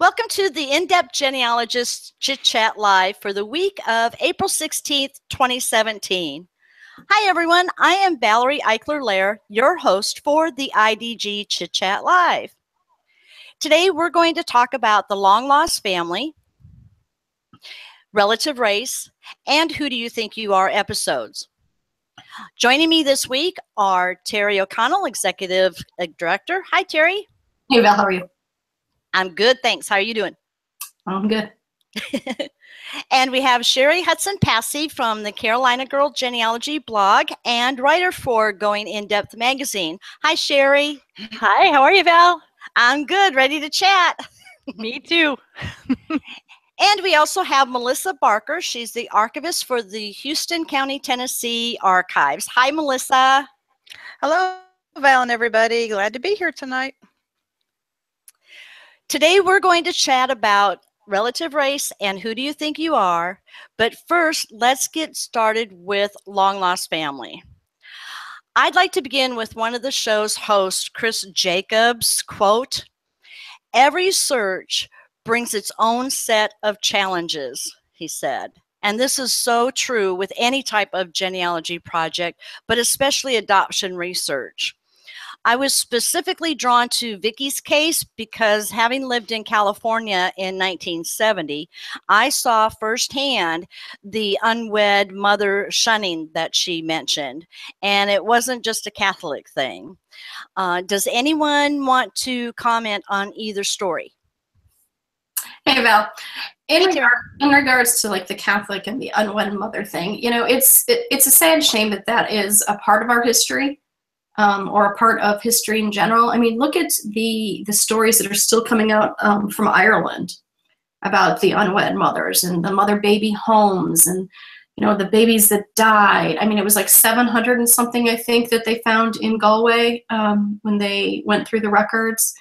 Welcome to the In-Depth Genealogist Chit Chat Live for the week of April 16th, 2017. Hi, everyone. I am Valerie Eichler-Lair, your host for the IDG Chit Chat Live. Today, we're going to talk about the long-lost family, relative race, and Who Do You Think You Are episodes. Joining me this week are Terry O'Connell, Executive Director. Hi, Terry. Hey, Val, how are you? I'm good, thanks. How are you doing? I'm good. And we have Sherry Hudson-Passy from the Carolina Girl Genealogy blog and writer for Going In-Depth magazine. Hi, Sherry. Hi, how are you, Val? I'm good, ready to chat. Me too. And we also have Melissa Barker. She's the archivist for the Houston County, Tennessee Archives. Hi, Melissa. Hello, Val and everybody. Glad to be here tonight. Today, we're going to chat about relative race and Who Do You Think You Are? But first, let's get started with long lost family. I'd like to begin with one of the show's hosts, Chris Jacobs' quote, "Every search brings its own set of challenges," he said. And this is so true with any type of genealogy project, but especially adoption research. I was specifically drawn to Vicky's case because having lived in California in 1970, I saw firsthand the unwed mother shunning that she mentioned. And it wasn't just a Catholic thing. Does anyone want to comment on either story? Hey, Val. In regards to like the Catholic and the unwed mother thing, you know, it's a sad shame that that is a part of our history. Or a part of history in general. I mean, look at the stories that are still coming out from Ireland about the unwed mothers and the mother-baby homes and, you know, the babies that died. I mean, it was like 700 and something, I think, that they found in Galway when they went through the records.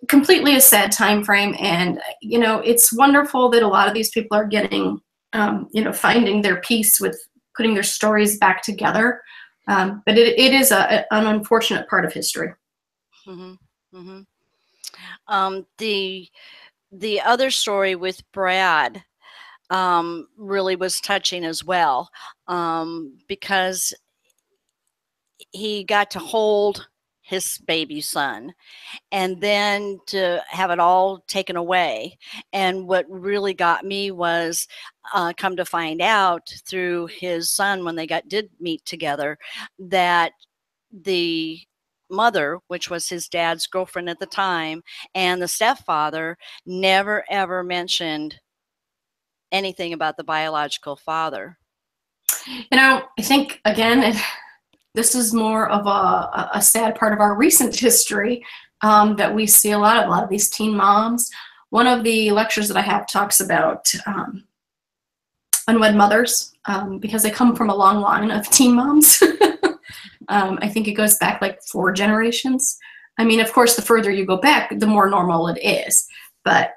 Completely a sad time frame. And, you know, it's wonderful that a lot of these people are getting, you know, finding their peace with putting their stories back together. But it is an unfortunate part of history. Mm-hmm. Mm-hmm. The other story with Brad really was touching as well, because he got to hold his baby son and then to have it all taken away. And what really got me was come to find out through his son when they did meet together that the mother, which was his dad's girlfriend at the time, and the stepfather never ever mentioned anything about the biological father. You know, I think again, this is more of a sad part of our recent history that we see a lot of these teen moms. One of the lectures that I have talks about unwed mothers because they come from a long line of teen moms. I think it goes back like 4 generations. I mean, of course, the further you go back, the more normal it is. But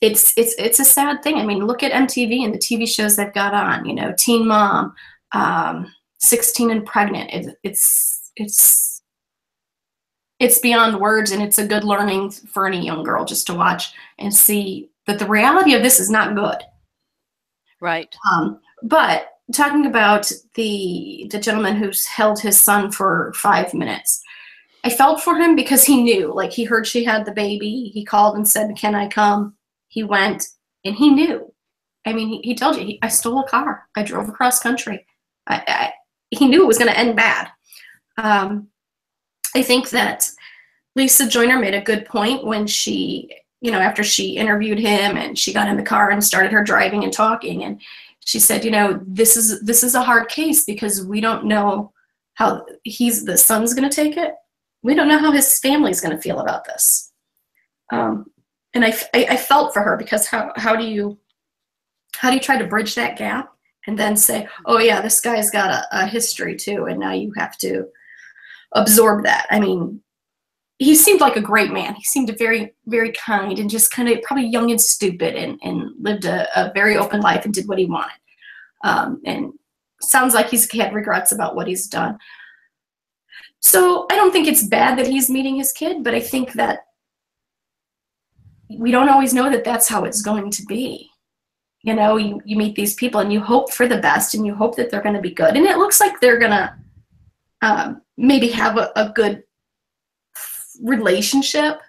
it's a sad thing. I mean, look at MTV and the TV shows they've got on. You know, Teen Mom, 16 and Pregnant. It's beyond words, and it's a good learning for any young girl just to watch and see that the reality of this is not good. Right. But talking about the gentleman who's held his son for 5 minutes, I felt for him because he knew, like he heard she had the baby. He called and said, "Can I come?" He went, and he knew. I mean, he told you, I stole a car. I drove across country. He knew it was going to end bad. I think that Lisa Joyner made a good point when she, you know, after she interviewed him and she got in the car and started her driving and talking, and she said, you know, this is a hard case because we don't know how the son's going to take it. We don't know how his family's going to feel about this. And I felt for her because how do you try to bridge that gap and then say, oh yeah, this guy's got a history too, and now you have to absorb that. I mean, he seemed like a great man. He seemed very, very kind and just kind of probably young and stupid and lived a very open life and did what he wanted. And sounds like he's had regrets about what he's done. So I don't think it's bad that he's meeting his kid, but I think that we don't always know that that's how it's going to be. You know, you meet these people and you hope for the best and you hope that they're going to be good. And it looks like they're going to maybe have a good relationship.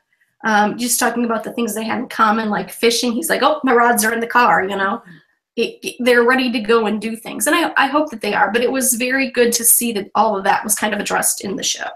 Just talking about the things they had in common, like fishing. He's like, oh, my rods are in the car, you know. They're ready to go and do things. And I hope that they are. But it was very good to see that all of that was kind of addressed in the show.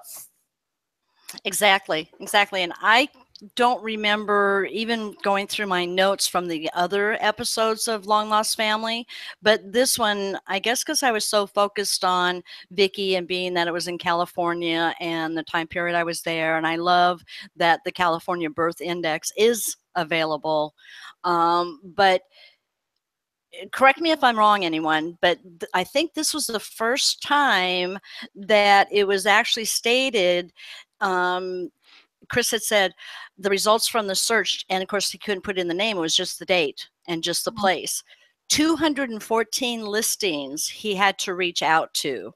Exactly. And I don't remember even going through my notes from the other episodes of Long Lost Family, but this one, I guess because I was so focused on Vicky and being that it was in California and the time period I was there, and I love that the California Birth Index is available. But correct me if I'm wrong, anyone, but I think this was the first time that it was actually stated. Chris had said the results from the search, and of course he couldn't put in the name, it was just the date and just the place. 214 listings he had to reach out to.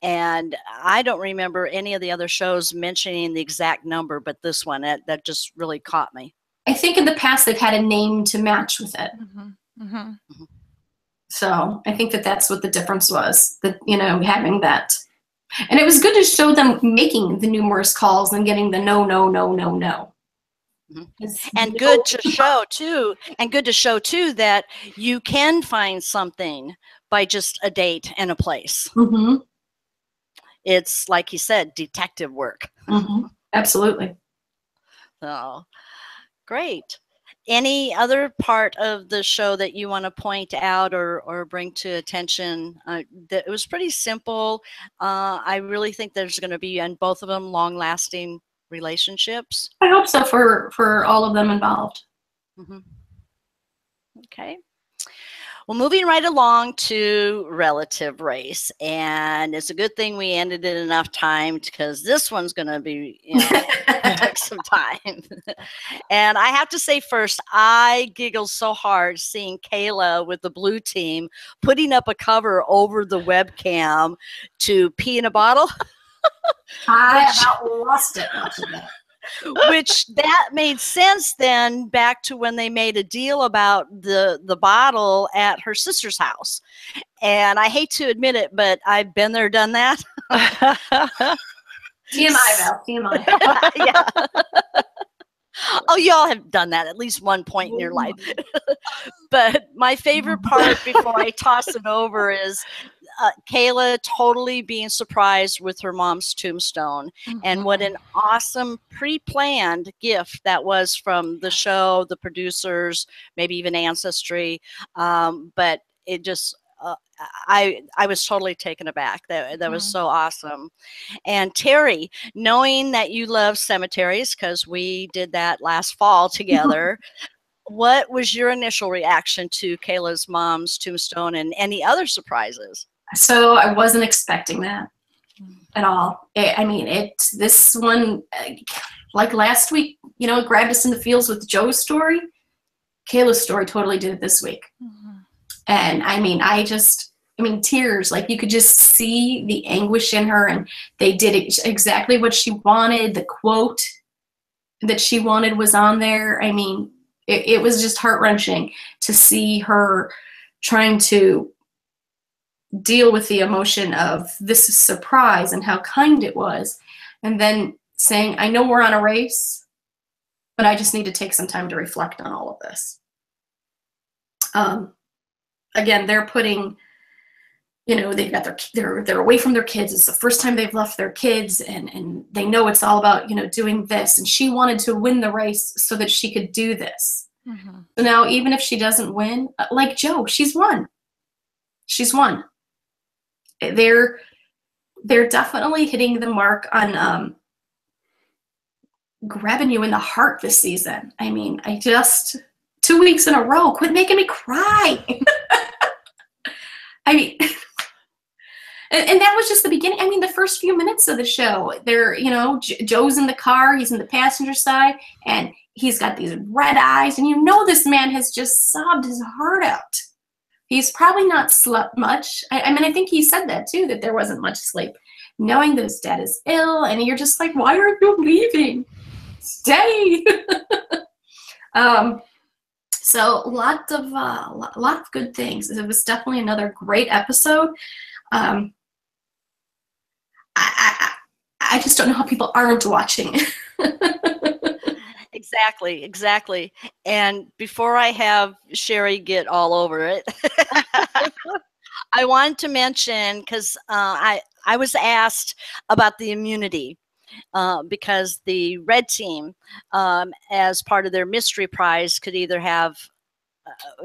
And I don't remember any of the other shows mentioning the exact number, but this one, that just really caught me. I think in the past they've had a name to match with it. So I think that that's what the difference was, that, you know, having that. And it was good to show them making the numerous calls and getting the no. And good to show too that you can find something by just a date and a place. It's like he said, detective work. Absolutely. So great. Any other part of the show that you want to point out or bring to attention? That it was pretty simple. I really think there's going to be, in both of them, long-lasting relationships. I hope so for all of them involved. Okay. Well, moving right along to relative race, and it's a good thing we ended in enough time because this one's going to be, you know, take some time. And I have to say first, I giggled so hard seeing Kayla with the blue team putting up a cover over the webcam to pee in a bottle. I about lost it watching that. Which that made sense then back to when they made a deal about the bottle at her sister's house. And I hate to admit it, but I've been there, done that. TMI, Val, TMI. Yeah. Oh, you all have done that at least one point in your life. But my favorite part before I toss it over is Kayla totally being surprised with her mom's tombstone. And what an awesome pre-planned gift that was from the show, the producers, maybe even Ancestry. But it just, I was totally taken aback. That was so awesome. And Terry, knowing that you love cemeteries, because we did that last fall together, what was your initial reaction to Kayla's mom's tombstone and any other surprises? So I wasn't expecting that at all. This one, like last week, you know, it grabbed us in the feels with Joe's story. Kayla's story totally did it this week. And tears, like you could just see the anguish in her, and they did exactly what she wanted. The quote that she wanted was on there. I mean, it was just heart-wrenching to see her trying to deal with the emotion of this surprise and how kind it was, and then saying, I know we're on a race, but I just need to take some time to reflect on all of this. Again, they're putting, you know, they've got they're away from their kids. It's the first time they've left their kids, and they know it's all about, you know, doing this, and she wanted to win the race so that she could do this. So now, even if she doesn't win, like Joe, she's won. They're definitely hitting the mark on grabbing you in the heart this season. I mean, 2 weeks in a row, quit making me cry. I mean, and that was just the beginning. I mean, the first few minutes of the show, they're, you know, Joe's in the car, he's in the passenger side, and he's got these red eyes, and you know this man has just sobbed his heart out. He's probably not slept much. I think he said that too, that there wasn't much sleep, knowing that his dad is ill, and you're just like, why aren't you leaving? Stay. So lot of good things. It was definitely another great episode. I just don't know how people aren't watching. Exactly. And before I have Sherry get all over it, I wanted to mention, because I was asked about the immunity. Because the red team, as part of their mystery prize, could either have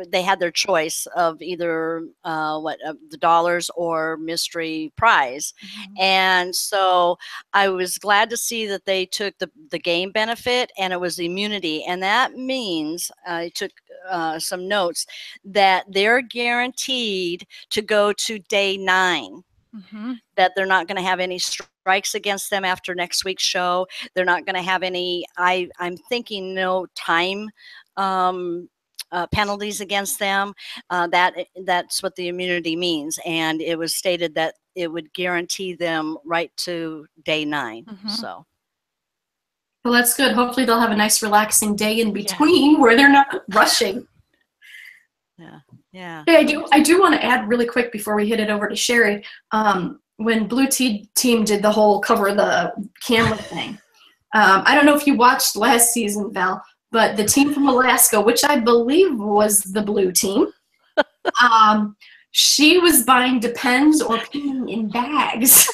they had their choice of either the dollars or mystery prize. And so I was glad to see that they took the game benefit, and it was the immunity. And that means I took some notes that they're guaranteed to go to day 9. That they're not going to have any strikes against them after next week's show. They're not going to have any, I'm thinking, no time penalties against them. That's what the immunity means. And it was stated that it would guarantee them right to day 9. So. Well, that's good. Hopefully they'll have a nice relaxing day in between where they're not rushing. Yeah. Hey, I do want to add really quick before we hit it over to Sherry. When Blue Team did the whole cover the camera thing, I don't know if you watched last season, Val, but the team from Alaska, which I believe was the Blue Team, she was buying Depends or peeing in bags.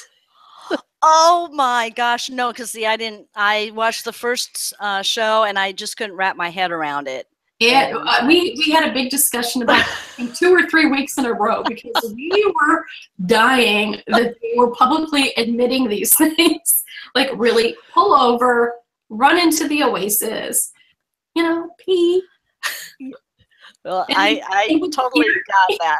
Oh my gosh, no, because see, I watched the first show and I just couldn't wrap my head around it. Yeah, we had a big discussion about it in 2 or 3 weeks in a row because we were dying that they were publicly admitting these things. Like, really, pull over, run into the oasis, pee. Well, I totally got that.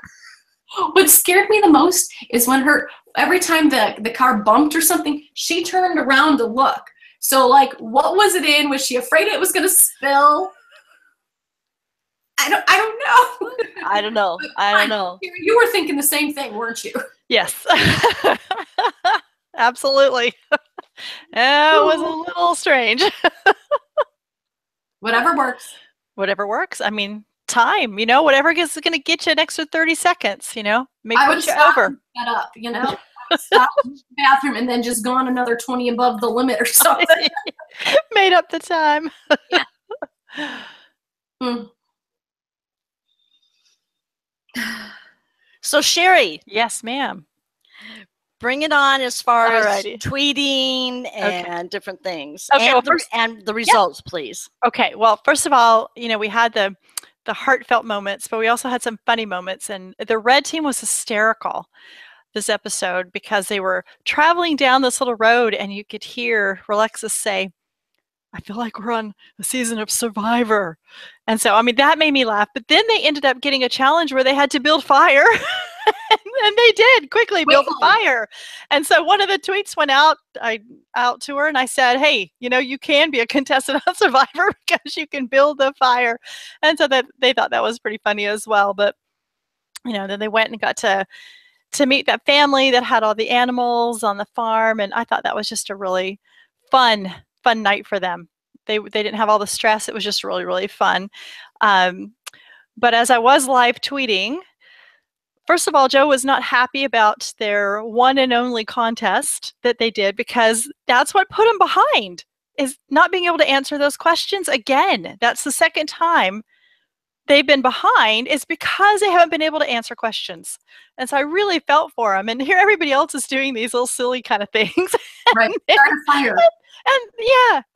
What scared me the most is when every time the car bumped or something, she turned around to look. So, like, what was it in? Was she afraid it was going to spill? I don't know. I don't know. You were thinking the same thing, weren't you? Yes. Absolutely. It was a little strange. Whatever works. Whatever works. I mean, time, whatever is going to get you an extra 30 seconds, maybe I would put you stop over. And get up, I would stop in the bathroom and then just gone another 20 above the limit or something. Made up the time. Yeah. So Sherry. Yes, ma'am. Bring it on as far Alrighty. as tweeting and different things. Okay, and the results, please. Okay, well, first of all, we had the heartfelt moments, but we also had some funny moments. And the red team was hysterical this episode because they were traveling down this little road and you could hear Relexis say, I feel like we're on a season of Survivor. And so, I mean, that made me laugh. But then they ended up getting a challenge where they had to build fire. And they did quickly build a fire. And so one of the tweets went out to her and I said, hey, you can be a contestant on Survivor because you can build the fire. And so that they thought that was pretty funny as well. But, then they went and got to meet that family that had all the animals on the farm. And I thought that was just a really fun night for them. They didn't have all the stress. It was just really, really fun. But as I was live tweeting, first of all, Joe was not happy about their one and only contest that they did because that's what put him behind, is not being able to answer those questions again. That's the second time they've been behind, is because they haven't been able to answer questions. And so I really felt for them. And here everybody else is doing these little silly kind of things. Right. Fire.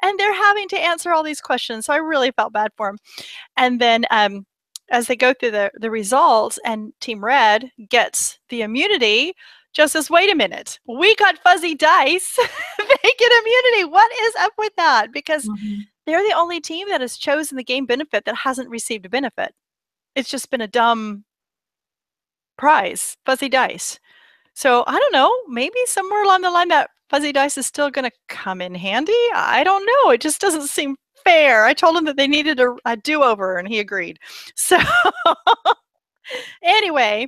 And they're having to answer all these questions. So I really felt bad for them. And then as they go through the results and Team Red gets the immunity, Joe says, wait a minute, we got fuzzy dice. They get immunity. What is up with that? Because they're the only team that has chosen the game benefit that hasn't received a benefit. It's just been a dumb prize, fuzzy dice. So I don't know, maybe somewhere along the line that fuzzy dice is still going to come in handy. I don't know. It just doesn't seem fair. I told him that they needed a do-over and he agreed. So anyway,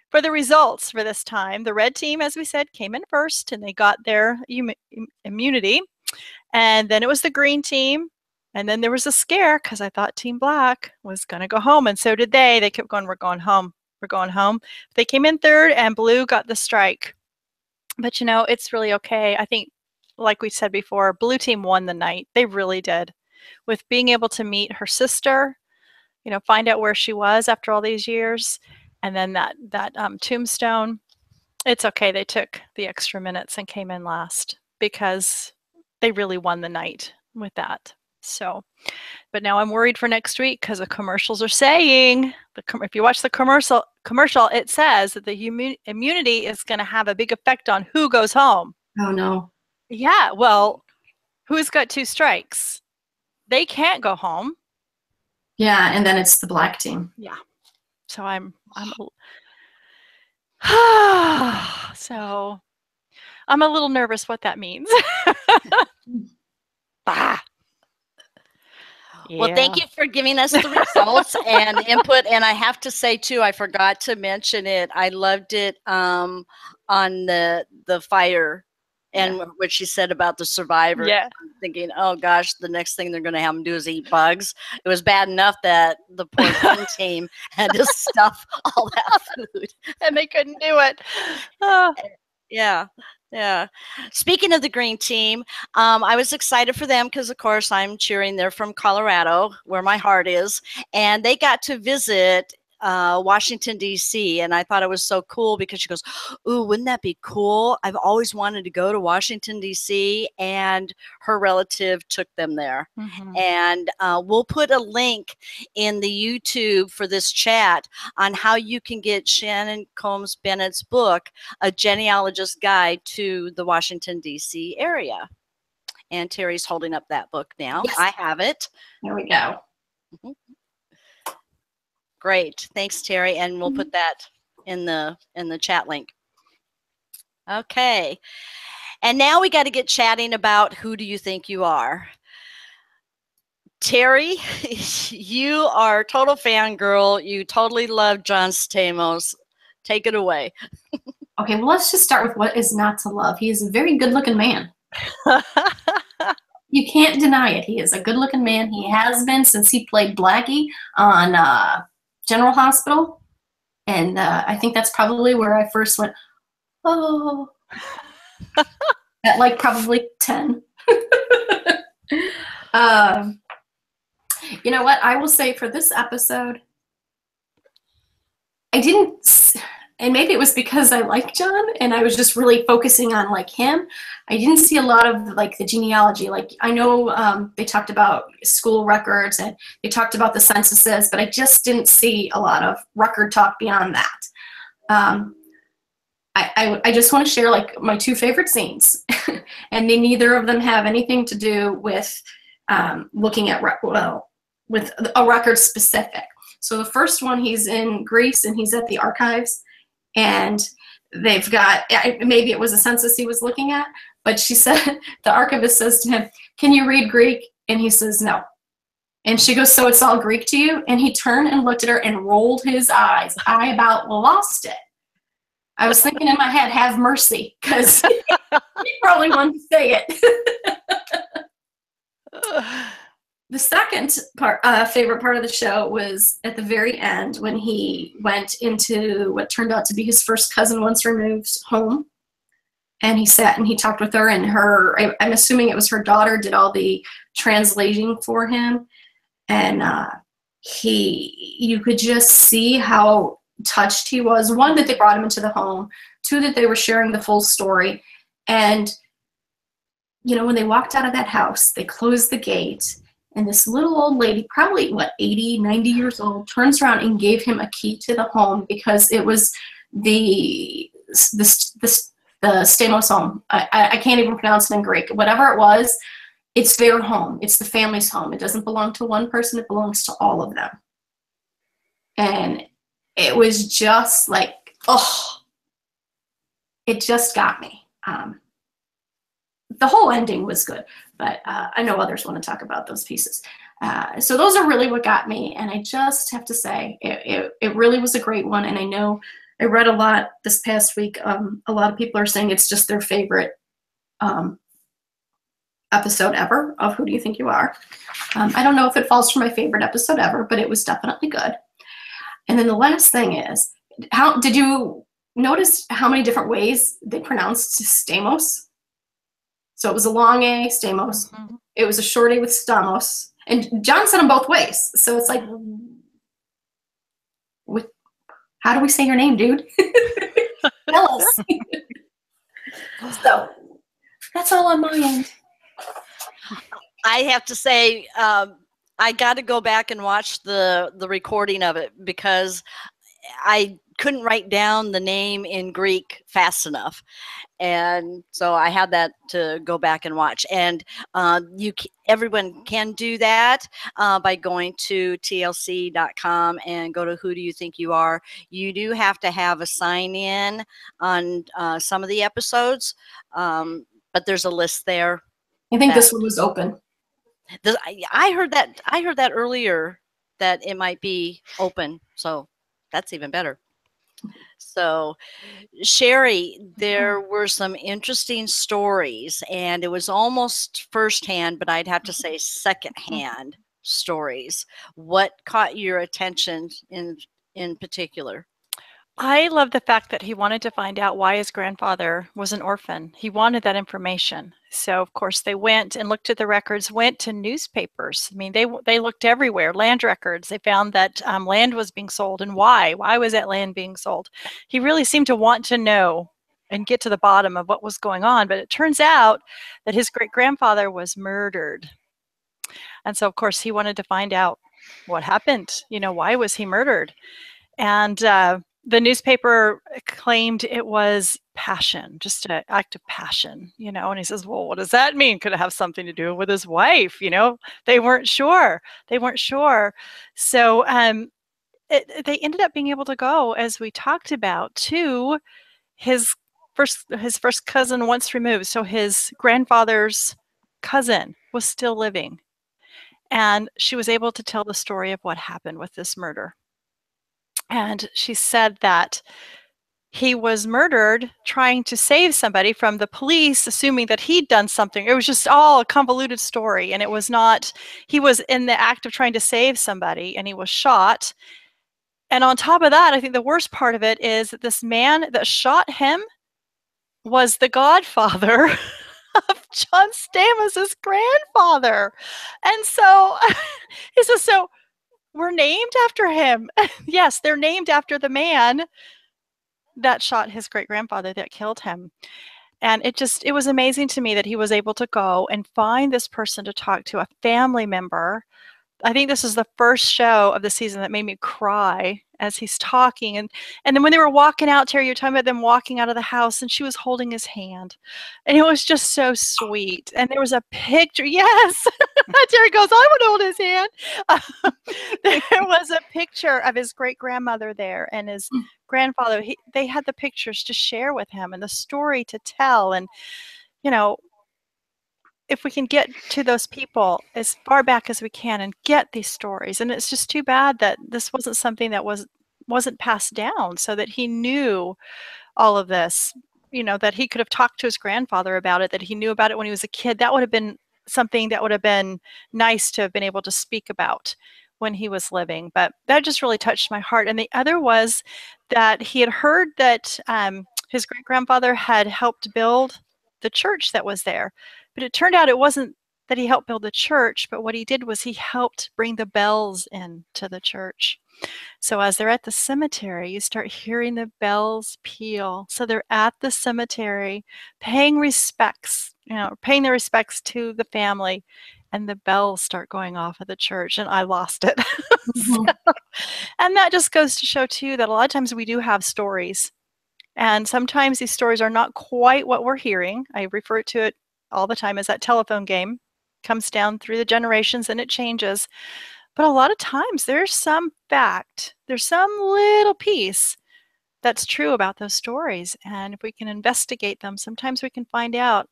for the results for this time, the red team, as we said, came in first and they got their immunity. And then it was the green team. And then there was a scare because I thought Team Black was going to go home, and so did they. They kept going, we're going home. We're going home. They came in third, and Blue got the strike. But, it's really okay. I think, like we said before, Blue team won the night. They really did. With being able to meet her sister, find out where she was after all these years, and then that tombstone. It's okay. They took the extra minutes and came in last because they really won the night with that. So, but now I'm worried for next week because the commercials are saying, if you watch the commercial, it says that the immunity is going to have a big effect on who goes home. Oh, no. Yeah, well, who's got 2 strikes? They can't go home. Yeah, and then it's the Black team. Yeah. So so I'm a little nervous what that means. Bah. Well, thank you for giving us the results and input. And I have to say, too, I forgot to mention it. I loved it on the fire and what she said about the survivor. Yeah. I'm thinking, oh, gosh, the next thing they're going to have them do is eat bugs. It was bad enough that the poor green team had to stuff all that food. And they couldn't do it. Oh. Yeah. Yeah. Speaking of the green team, I was excited for them because, of course, I'm cheering. They're from Colorado, where my heart is. And they got to visit Washington, D.C. And I thought it was so cool because she goes, ooh, wouldn't that be cool? I've always wanted to go to Washington, D.C. And her relative took them there. Mm-hmm. And we'll put a link in the YouTube for this chat on how you can get Shannon Combs Bennett's book, A Genealogist Guide to the Washington, D.C. area. And Terry's holding up that book now. Yes. I have it. There we go. Mm-hmm. Great. Thanks, Terry. And we'll put that in the chat link. Okay. And now we got to get chatting about who do you think you are? Terry, you are a total fangirl. You totally love John Stamos. Take it away. Okay, well, let's just start with what is not to love. He is a very good-looking man. You can't deny it. He is a good-looking man. He has been since he played Blackie on General Hospital. And I think that's probably where I first went, oh, at like probably 10. You know what? I will say for this episode, I didn't, and maybe it was because I like John and I was just really focusing on like him. I didn't see a lot of like the genealogy. Like I know they talked about school records and they talked about the censuses, but I just didn't see a lot of record talk beyond that. I just want to share like my 2 favorite scenes, and neither of them have anything to do with looking at with a record specific. So the first one, he's in Greece and he's at the archives, and they've got, maybe it was a census he was looking at, but she said, the archivist says to him, "Can you read Greek?" And he says, "No." And she goes, "So it's all Greek to you?" And he turned and looked at her and rolled his eyes. I about lost it. I was thinking in my head, have mercy, because he probably wanted to say it. The second part, favorite part of the show was at the very end when he went into what turned out to be his first cousin once removed's home. And he sat and he talked with her, and I'm assuming it was her daughter, did all the translating for him. And you could just see how touched he was. 1, that they brought him into the home. 2, that they were sharing the full story. And, you know, when they walked out of that house, they closed the gate. And this little old lady, probably, 80, 90 years old, turns around and gave him a key to the home because it was the Stamos home. I can't even pronounce it in Greek. Whatever it was, it's their home. It's the family's home. It doesn't belong to one person. It belongs to all of them. And it was just like, oh, it just got me. The whole ending was good, but I know others want to talk about those pieces. So those are really what got me, and I just have to say it really was a great one. And I know I read a lot this past week. A lot of people are saying it's just their favorite episode ever of Who Do You Think You Are? I don't know if it falls for my favorite episode ever, but it was definitely good. And then the last thing is, how did you notice how many different ways they pronounced Stamos? So it was a long A, Stamos. Mm-hmm. It was a short A with Stamos. And John said them both ways. So it's like, how do we say your name, dude? Tell us. So that's all on my end. I have to say, I got to go back and watch the recording of it because I couldn't write down the name in Greek fast enough. And so I had that to go back and watch. And everyone can do that by going to tlc.com and go to Who Do You Think You Are. You do have to have a sign in on some of the episodes, but there's a list there. I think this one was open. I heard that earlier, that it might be open. So that's even better. So, Sherry, there were some interesting stories, and it was almost firsthand, but I'd have to say secondhand stories. What caught your attention in particular? I love the fact that he wanted to find out why his grandfather was an orphan. He wanted that information. So, of course, they went and looked at the records, went to newspapers. I mean, they looked everywhere, land records. They found that land was being sold, and why? Why was that land being sold? He really seemed to want to know and get to the bottom of what was going on. But it turns out that his great-grandfather was murdered. And so, of course, he wanted to find out what happened. You know, why was he murdered? And the newspaper claimed it was passion, just an act of passion, you know, and he says, well, what does that mean? Could it have something to do with his wife? You know, they weren't sure. So they ended up being able to go, as we talked about, to his first cousin once removed. So his grandfather's cousin was still living, and she was able to tell the story of what happened with this murder. And she said that he was murdered trying to save somebody from the police, assuming that he'd done something. It was just all a convoluted story. And it was not, he was in the act of trying to save somebody, and he was shot. And on top of that, I think the worst part of it is that this man that shot him was the godfather of John Stamos' grandfather. And so he says, so we're named after him. Yes, they're named after the man that shot his great-grandfather, that killed him. And it was amazing to me that he was able to go and find this person to talk to, a family member. I think this is the first show of the season that made me cry as he's talking. And then when they were walking out, Terry, you're talking about them walking out of the house, and she was holding his hand. And it was just so sweet. And there was a picture. Yes. Terry goes, I want to hold his hand. There was a picture of his great-grandmother there and his grandfather. They had the pictures to share with him and the story to tell. And, you know, if we can get to those people as far back as we can and get these stories. And it's just too bad that this wasn't something that wasn't passed down, so that he knew all of this, you know, that he could have talked to his grandfather about it, that he knew about it when he was a kid. That would have been something that would have been nice to have been able to speak about when he was living. But that just really touched my heart. And the other was that he had heard that his great-grandfather had helped build the church that was there. But it turned out it wasn't that he helped build the church, but what he did was he helped bring the bells into the church. So as they're at the cemetery, you start hearing the bells peal. So they're at the cemetery paying respects, paying their respects to the family, and the bells start going off at the church, and I lost it. And that just goes to show, too, that a lot of times we do have stories. And sometimes these stories are not quite what we're hearing. I refer to it all the time as that telephone game. Comes down through the generations and it changes. But a lot of times there's some fact, there's some little piece that's true about those stories. And if we can investigate them, sometimes we can find out.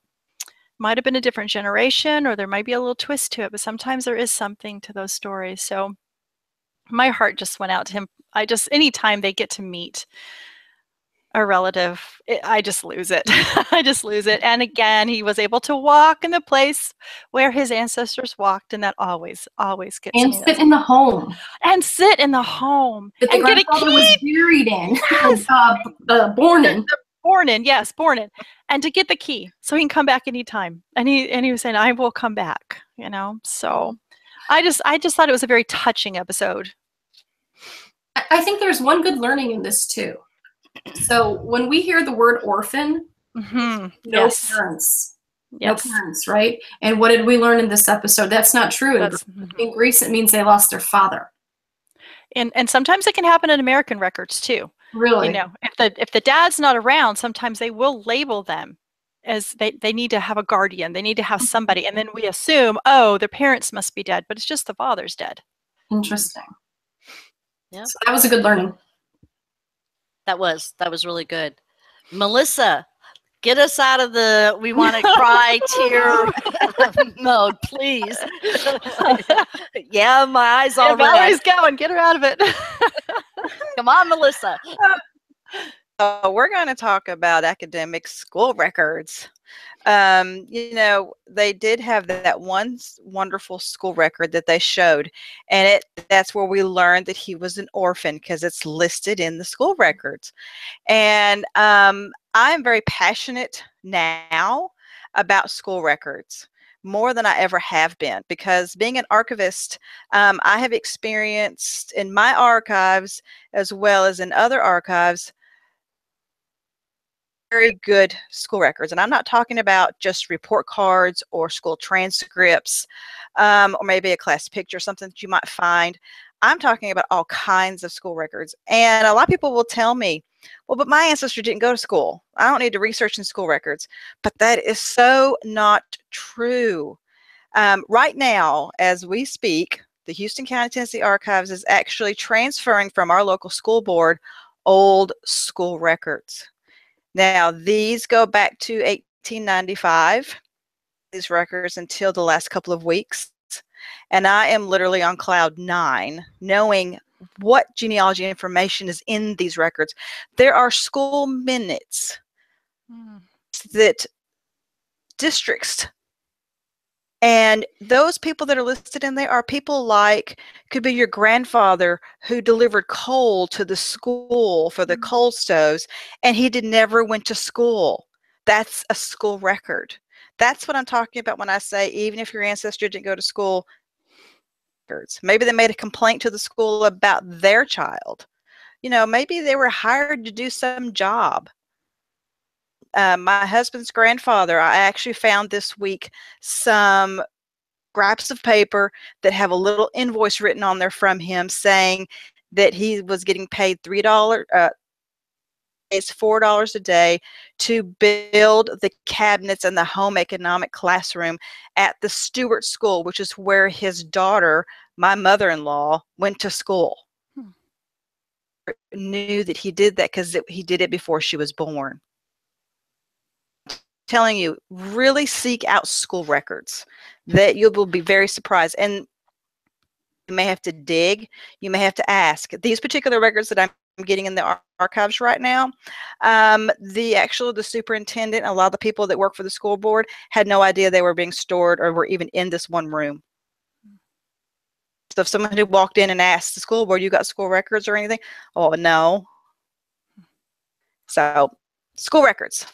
Might have been a different generation, or there might be a little twist to it, but sometimes there is something to those stories. So my heart just went out to him. Anytime they get to meet a relative, I just lose it. I just lose it. And again, he was able to walk in the place where his ancestors walked, and that always, always gets And me. sit in the home. And sit in the home. That the and get a grandfather key. was buried in. Yes. Born in. Born in, yes, born in. And to get the key so he can come back anytime. And he was saying, I will come back, you know. So I just thought it was a very touching episode. I think there's one good learning in this too. So when we hear the word orphan, no yes. parents. Yes. No parents, right? And what did we learn in this episode? That's not true. In Greece, it means they lost their father. And sometimes it can happen in American records too. Really? You know, if the dad's not around, sometimes they will label them as they need to have a guardian. They need to have somebody. And then we assume, oh, their parents must be dead, but it's just the father's dead. Interesting. Yeah. So that was a good learning. That was really good. Melissa, get us out of the we want to cry tear mode, please. Yeah, my eyes all red. Valerie's going. Get her out of it. Come on, Melissa. We're going to talk about academic school records. You know, they did have that one wonderful school record that they showed, and that's where we learned that he was an orphan because it's listed in the school records. And I'm very passionate now about school records, more than I ever have been, because being an archivist, I have experienced in my archives as well as in other archives very good school records. And I'm not talking about just report cards or school transcripts, or maybe a class picture, something that you might find. I'm talking about all kinds of school records. And a lot of people will tell me, well, but my ancestor didn't go to school. I don't need to research in school records. But that is so not true. Right now, as we speak, the Houston County, Tennessee Archives is actually transferring from our local school board old school records. Now, these go back to 1895, these records, until the last couple of weeks. And I am literally on cloud 9, knowing what genealogy information is in these records. There are school minutes that districts, and those people that are listed in there are people like, could be your grandfather who delivered coal to the school for the coal stoves, and he never went to school. That's a school record. That's what I'm talking about when I say, even if your ancestor didn't go to school, maybe they made a complaint to the school about their child. You know, maybe they were hired to do some job. My husband's grandfather, I actually found this week some scraps of paper that have a little invoice written on there from him saying that he was getting paid $3, it's $4 a day to build the cabinets and the home economic classroom at the Stewart School, which is where his daughter, my mother-in-law, went to school. Knew that he did that because he did it before she was born. Telling you, really seek out school records, that you will be very surprised. And you may have to dig, you may have to ask. These particular records that I'm getting in the archives right now, the superintendent, a lot of the people that work for the school board had no idea they were being stored or were even in this one room. So if someone who walked in and asked the school board, you got school records or anything? Oh, no. So school records.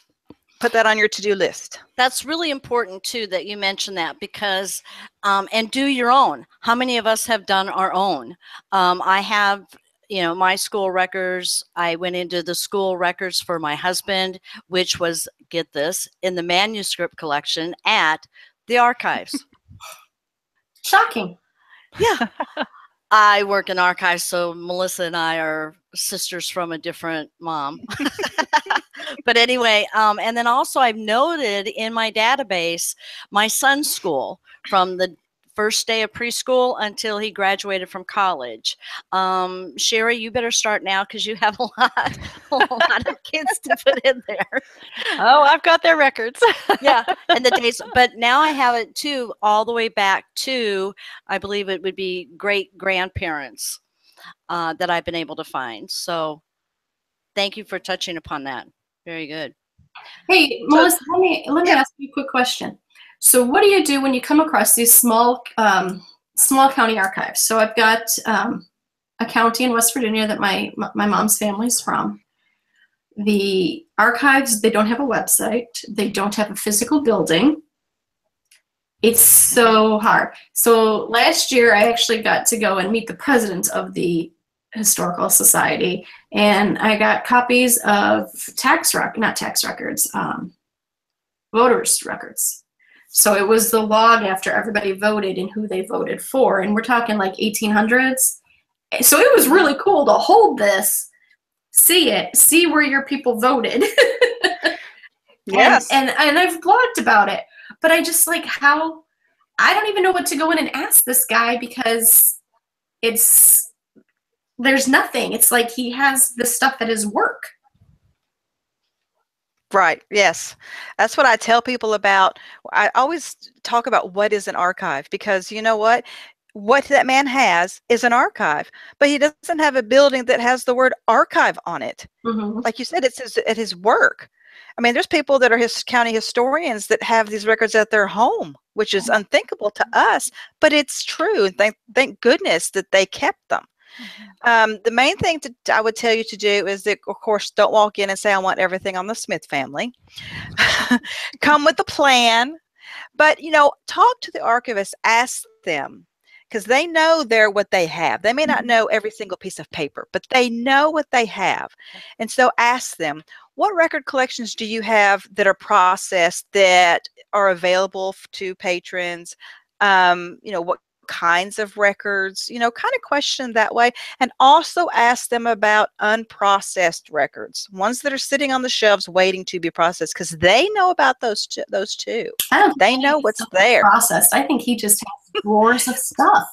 Put that on your to-do list. That's really important too that you mention that, because and do your own. How many of us have done our own? I have, you know, my school records. I went into the school records for my husband, which was, get this, in the manuscript collection at the archives. Shocking. Yeah. I work in archives, so Melissa and I are sisters from a different mom. But anyway, and then also I've noted in my database my son's school from the first day of preschool until he graduated from college. Sherry, you better start now because you have a lot of kids to put in there. Oh, I've got their records. Yeah, and the dates, but now I have it too, all the way back to, I believe it would be great grandparents that I've been able to find. So thank you for touching upon that. Very good. Hey, So, Melissa, let me ask you a quick question. So what do you do when you come across these small county archives? So I've got a county in West Virginia that my mom's family's from. The archives, they don't have a website. They don't have a physical building. It's so hard. So last year, I actually got to go and meet the president of the Historical Society, and I got copies of voters' records. So it was the log after everybody voted and who they voted for, and we're talking like 1800s. So it was really cool to hold this, see where your people voted. yes. And I've blogged about it, but I just like how I don't even know what to go in and ask this guy, because there's nothing. It's like he has the stuff at his work. Right. Yes. That's what I tell people about. I always talk about what is an archive, because you know what? What that man has is an archive, but he doesn't have a building that has the word archive on it. Mm-hmm. Like you said, it's at his work. I mean, there's people that are his county historians that have these records at their home, which is unthinkable to us, but it's true. Thank goodness that they kept them. The main thing I would tell you to do is that, of course, don't walk in and say, I want everything on the Smith family. Come with a plan. But, talk to the archivist, ask them, because they know what they have. They may not know every single piece of paper, but they know what they have. And so ask them, what record collections do you have that are processed, that are available to patrons? What kinds of records, kind of question that way. And also ask them about unprocessed records, ones that are sitting on the shelves waiting to be processed, because they know about those too. They know what's there. Processed. I think he just has drawers of stuff.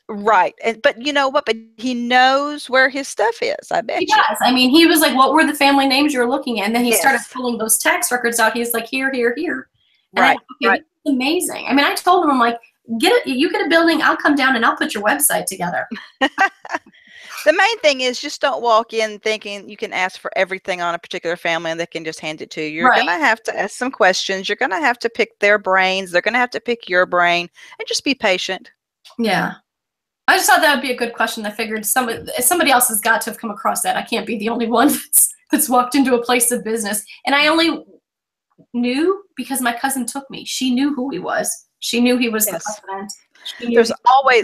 Right. But you know what? But he knows where his stuff is. I bet he does. I mean, he was like, what were the family names you were looking at? And then he Yes. started pulling those tax records out. He's like, here. And Right. This is amazing. I mean, I told him, I'm like, you get a building, I'll come down and I'll put your website together. The main thing is, just don't walk in thinking you can ask for everything on a particular family and they can just hand it to you. You're Right. going to have to ask some questions. You're going to have to pick their brains. They're going to have to pick your brain, and just be patient. Yeah. I just thought that would be a good question. I figured somebody else has got to have come across that. I can't be the only one that's walked into a place of business. And I only knew because my cousin took me. She knew who he was. She knew he was the president.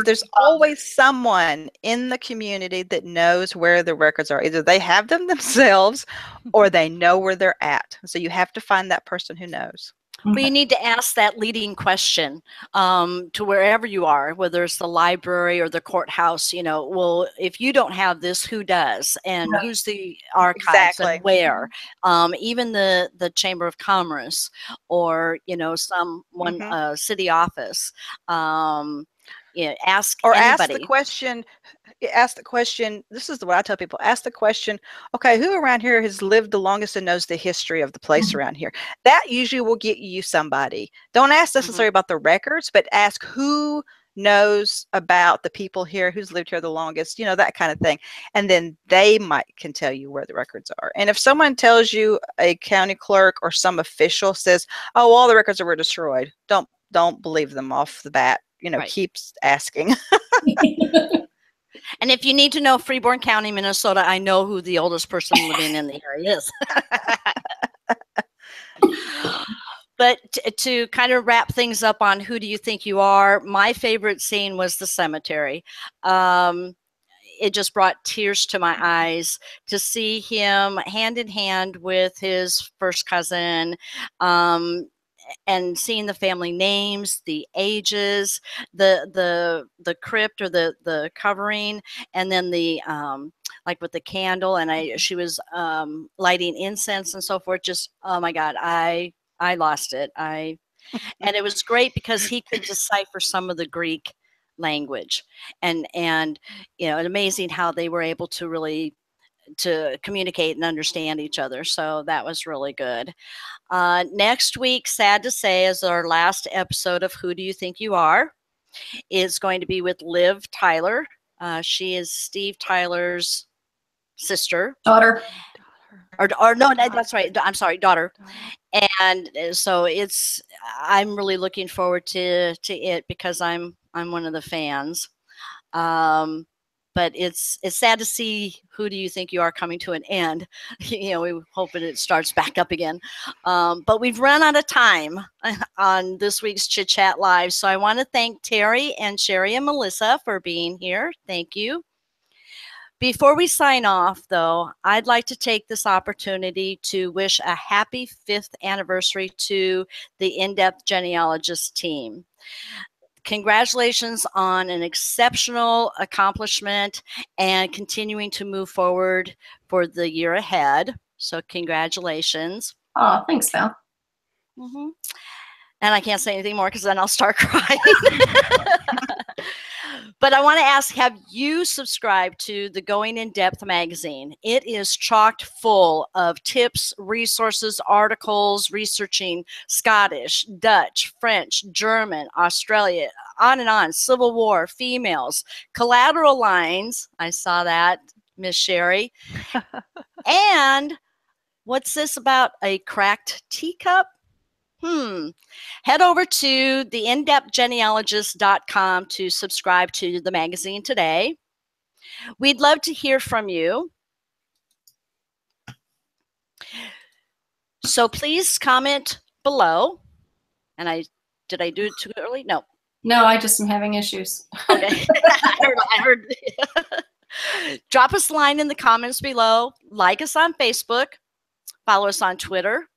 There's always someone in the community that knows where the records are. Either they have them themselves or they know where they're at. So you have to find that person who knows. Well, you need to ask that leading question to wherever you are, whether it's the library or the courthouse. Well, if you don't have this, who does? And who's the archives and where? Even the Chamber of Commerce, or someone city office. Ask or anybody. Ask the question. This is what I tell people. Ask the question, okay, who around here has lived the longest and knows the history of the place around here? That usually will get you somebody. Don't ask necessarily about the records, but ask who knows about the people here, who's lived here the longest, that kind of thing. And then they can tell you where the records are. And if someone tells you, a county clerk or some official says, oh, all the records were destroyed, don't believe them off the bat. Keeps asking. And if you need to know Freeborn County, Minnesota, I know who the oldest person living in the area is. But to kind of wrap things up on who do you think you are, my favorite scene was the cemetery. It just brought tears to my eyes to see him hand in hand with his first cousin, and seeing the family names, the ages, the crypt or the covering, and then the like with the candle, and she was lighting incense and so forth. Just, oh my God, I lost it. And it was great because he could decipher some of the Greek language, and it's amazing how they were able to really to communicate and understand each other. So that was really good. Next week, sad to say, is our last episode of Who Do You Think You Are? It's going to be with Liv Tyler. She is Steve Tyler's daughter. or no, that's right. I'm sorry, daughter. And so I'm really looking forward to it because I'm one of the fans. But it's sad to see Who Do You Think You Are coming to an end. We're hoping it starts back up again. But we've run out of time on this week's Chit Chat Live. So I want to thank Terry and Sherry and Melissa for being here. Thank you. Before we sign off, though, I'd like to take this opportunity to wish a happy 5th anniversary to the In-Depth Genealogist team. Congratulations on an exceptional accomplishment and continuing to move forward for the year ahead. So congratulations. Oh, thanks, Val. Mm-hmm. And I can't say anything more because then I'll start crying. But I want to ask, have you subscribed to the Going In Depth magazine? It is chocked full of tips, resources, articles, researching Scottish, Dutch, French, German, Australia, on and on, Civil War, females, collateral lines. I saw that, Miss Sherry. And what's this about a cracked teacup? Head over to the indepthgenealogist.com to subscribe to the magazine today. We'd love to hear from you. So please comment below. And did I do it too early? No. No, I just am having issues. Okay. I heard. Drop us a line in the comments below. Like us on Facebook. Follow us on Twitter.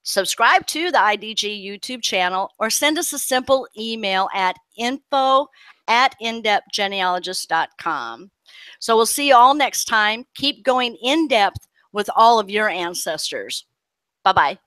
Subscribe to the IDG YouTube channel or send us a simple email at info@indepthgenealogist.com. So we'll see you all next time. Keep going in depth with all of your ancestors. Bye-bye.